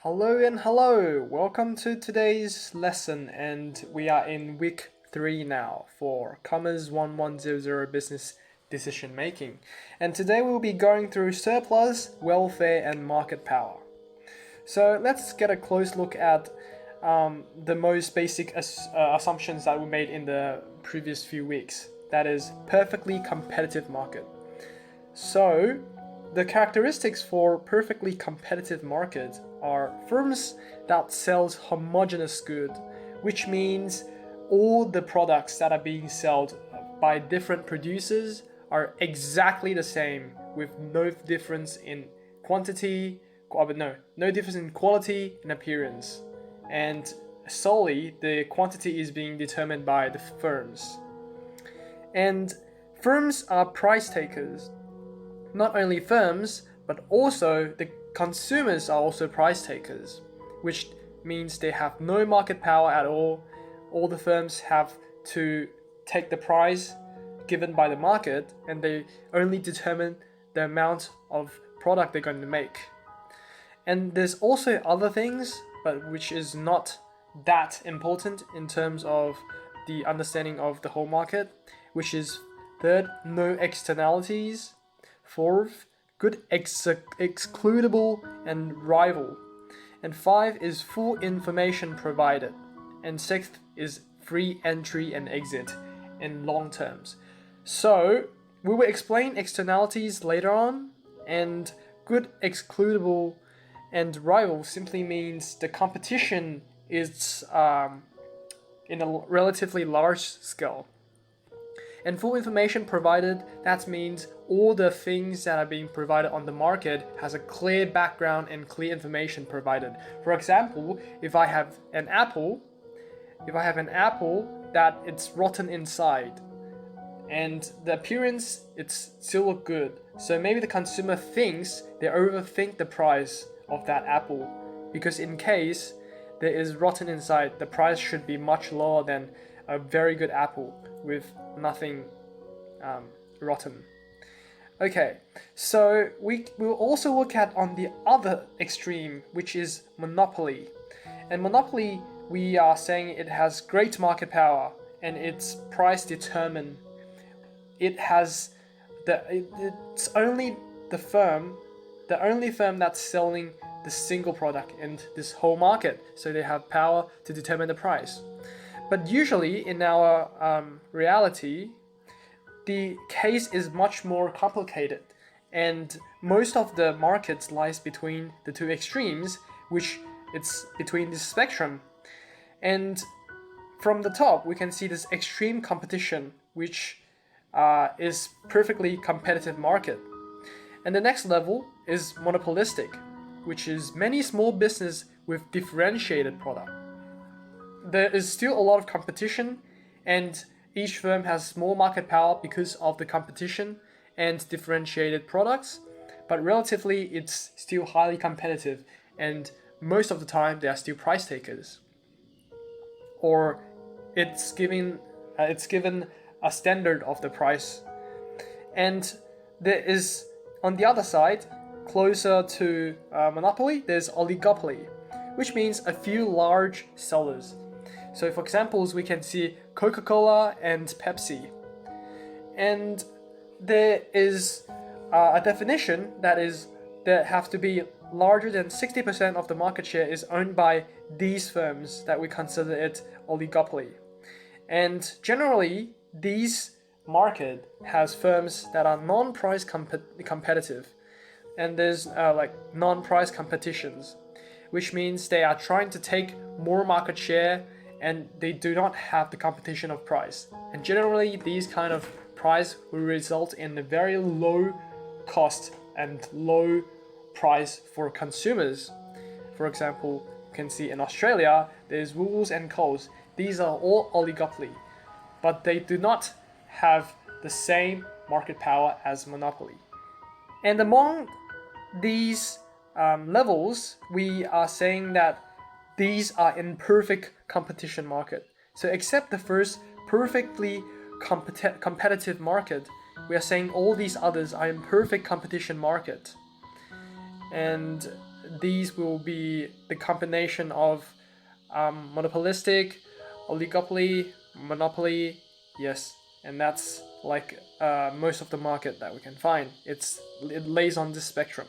Hello and hello! Welcome to today's lesson, and we are in week 3 now for Commerce 1100 Business Decision Making. And today we'll be going through surplus, welfare, and market power. So let's get a close look at the most basic assumptions that were made in the previous few weeks. That is, perfectly competitive market. So, the characteristics for perfectly competitive market are firms that sells homogeneous good, which means all the products that are being sold by different producers are exactly the same with no difference in quantity, no difference in quality and appearance. And solely the quantity is being determined by the firms. And firms are price takers. Not only firms, but also the consumers are also price takers, which means they have no market power at all. All the firms have to take the price given by the market, and they only determine the amount of product they're going to make. And there's also other things, but which is not that important in terms of the understanding of the whole market, which is third, no externalities. Fourth, good excludable and rival. And 5 is full information provided. And 6th is free entry and exit in long terms. So we will explain externalities later on, and good excludable and rival simply means the competition is in a relatively large scale. And full information provided, that means all the things that are being provided on the market has a clear background and clear information provided. For example, if I have an apple that it's rotten inside, and the appearance it's still look good, so maybe the consumer thinks they overthink the price of that apple, because in case there is rotten inside, the price should be much lower than a very good apple with nothing rotten. Okay, so we will also look at on the other extreme, which is monopoly. And monopoly, we are saying it has great market power and it's price determined. It's only the only firm that's selling the single product in this whole market, so they have power to determine the price. But usually in our reality, the case is much more complicated, and most of the markets lies between the two extremes, which it's between this spectrum. And from the top, we can see this extreme competition, which is perfectly competitive market. And the next level is monopolistic, which is many small business with differentiated product. There is still a lot of competition, and each firm has small market power because of the competition and differentiated products, but relatively it's still highly competitive, and most of the time they are still price takers. Or it's given a standard of the price. And there is, on the other side, closer to monopoly, there's oligopoly, which means a few large sellers. So for examples, we can see Coca-Cola and Pepsi. And there is a definition that is there have to be larger than 60% of the market share is owned by these firms that we consider it oligopoly. And generally, these market has firms that are non-price competitive. And there's like non-price competitions, which means they are trying to take more market share and they do not have the competition of price. And generally, these kind of price will result in a very low cost and low price for consumers. For example, you can see in Australia, there's Woolworths and Coles. These are all oligopoly, but they do not have the same market power as monopoly. And among these levels, we are saying that these are in perfect competition market. So except the first perfectly competitive market, we are saying all these others are in perfect competition market. And these will be the combination of monopolistic, oligopoly, monopoly, yes, and that's like most of the market that we can find. It lays on this spectrum.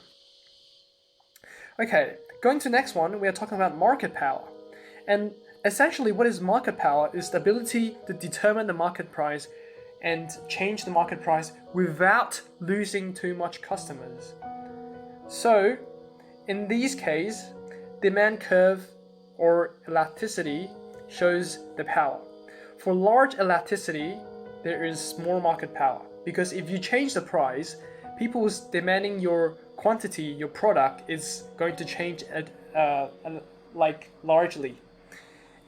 Okay, going to the next one, we are talking about market power. And essentially what is market power is the ability to determine the market price and change the market price without losing too much customers. So in this case, demand curve or elasticity shows the power. For large elasticity, there is more market power, because if you change the price, people's demanding your quantity, your product is going to change like largely.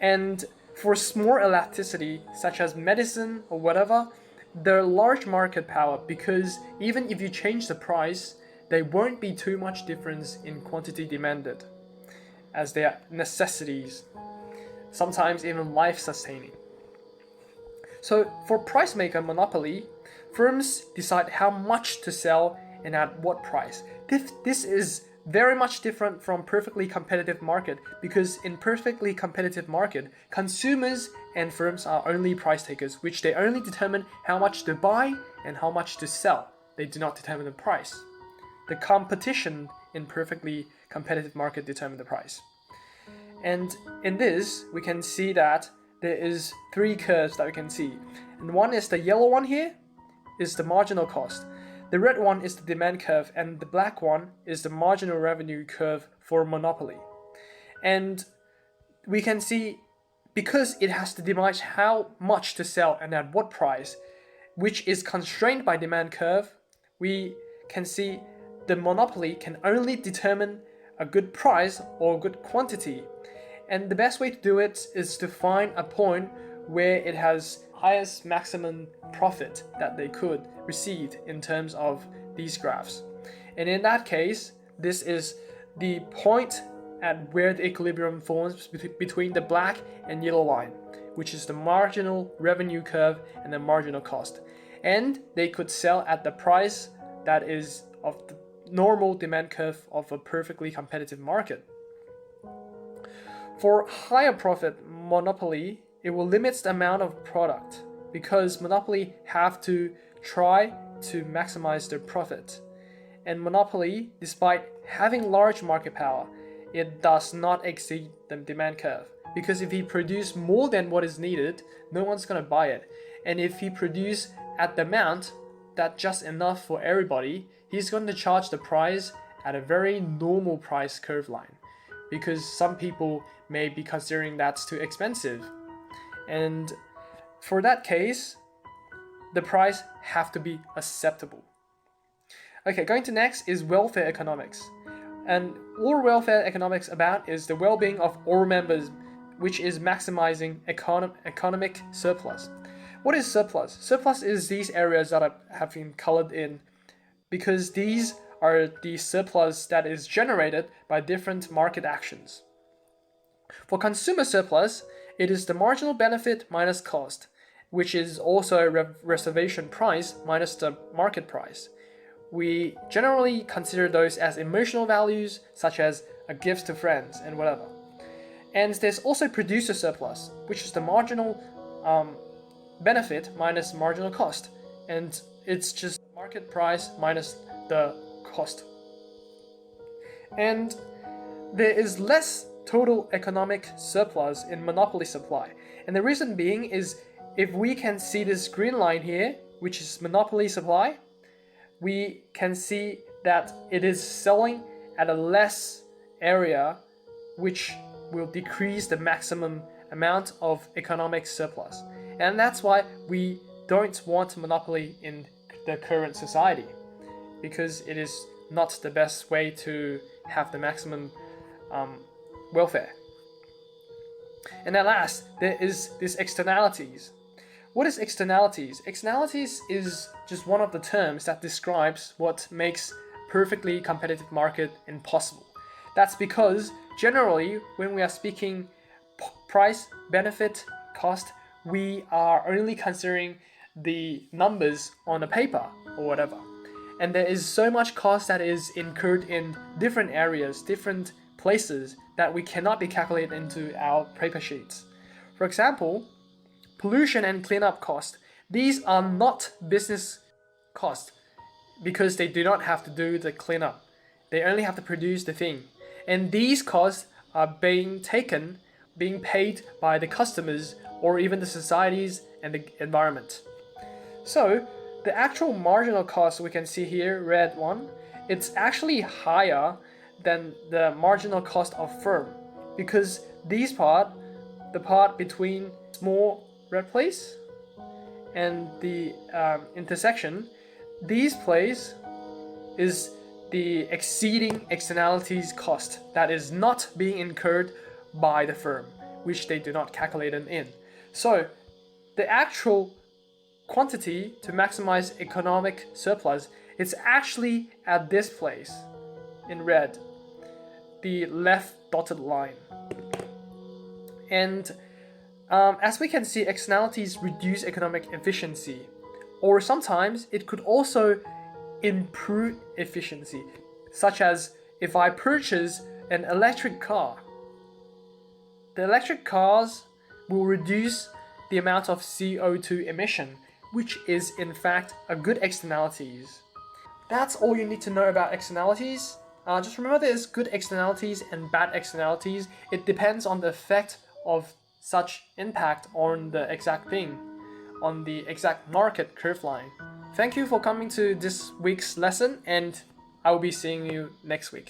And for small elasticity, such as medicine or whatever, they're large market power, because even if you change the price, there won't be too much difference in quantity demanded, as they are necessities, sometimes even life-sustaining. So for price maker monopoly, firms decide how much to sell and at what price. This is very much different from perfectly competitive market, because in perfectly competitive market, consumers and firms are only price takers, which they only determine how much to buy and how much to sell. They do not determine the price. The competition in perfectly competitive market determine the price. And in this, we can see that there is 3 curves that we can see. And one is the yellow one here, is the marginal cost. The red one is the demand curve, and the black one is the marginal revenue curve for monopoly. And we can see, because it has to decide how much to sell and at what price, which is constrained by demand curve, we can see the monopoly can only determine a good price or good quantity. And the best way to do it is to find a point where it has highest maximum profit that they could receive in terms of these graphs. And in that case, this is the point at where the equilibrium forms between the black and yellow line, which is the marginal revenue curve and the marginal cost. And they could sell at the price that is of the normal demand curve of a perfectly competitive market. For higher profit monopoly, it will limit the amount of product, because monopoly have to try to maximize their profit. And monopoly, despite having large market power, it does not exceed the demand curve, because if he produce more than what is needed, no one's going to buy it. And if he produce at the amount that just enough for everybody, he's going to charge the price at a very normal price curve line, because some people may be considering that's too expensive. And for that case, the price have to be acceptable. Okay, going to next is welfare economics. And all welfare economics about is the well-being of all members, which is maximizing economic surplus. What is surplus? Surplus is these areas that have been colored in, because these are the surplus that is generated by different market actions. For consumer surplus, it is the marginal benefit minus cost, which is also a reservation price minus the market price. We generally consider those as emotional values, such as a gift to friends and whatever. And there's also producer surplus, which is the marginal benefit minus marginal cost, and it's just market price minus the cost. And there is less total economic surplus in monopoly supply. And the reason being is, if we can see this green line here, which is monopoly supply, we can see that it is selling at a less area, which will decrease the maximum amount of economic surplus. And that's why we don't want monopoly in the current society, because it is not the best way to have the maximum welfare. And at last, there is this externalities. What is externalities? Externalities is just one of the terms that describes what makes perfectly competitive market impossible. That's because generally when we are speaking price, benefit, cost, we are only considering the numbers on a paper or whatever. and there is so much cost that is incurred in different areas, different places, that we cannot be calculated into our paper sheets. For example, pollution and cleanup cost. These are not business costs because they do not have to do the cleanup. They only have to produce the thing. And these costs are being paid by the customers or even the societies and the environment. So the actual marginal cost we can see here, red one, it's actually higher than the marginal cost of firm, because the part between small red place and the intersection, these place is the exceeding externalities cost that is not being incurred by the firm, which they do not calculate it in. So the actual quantity to maximize economic surplus, it's actually at this place in red, the left dotted line. And as we can see, externalities reduce economic efficiency, or sometimes it could also improve efficiency, such as if I purchase an electric car. The electric cars will reduce the amount of CO2 emission, which is in fact a good externalities. That's all you need to know about externalities. Just remember there's good externalities and bad externalities. It depends on the effect of such impact on the exact thing, on the exact market curve line. Thank you for coming to this week's lesson, and I will be seeing you next week.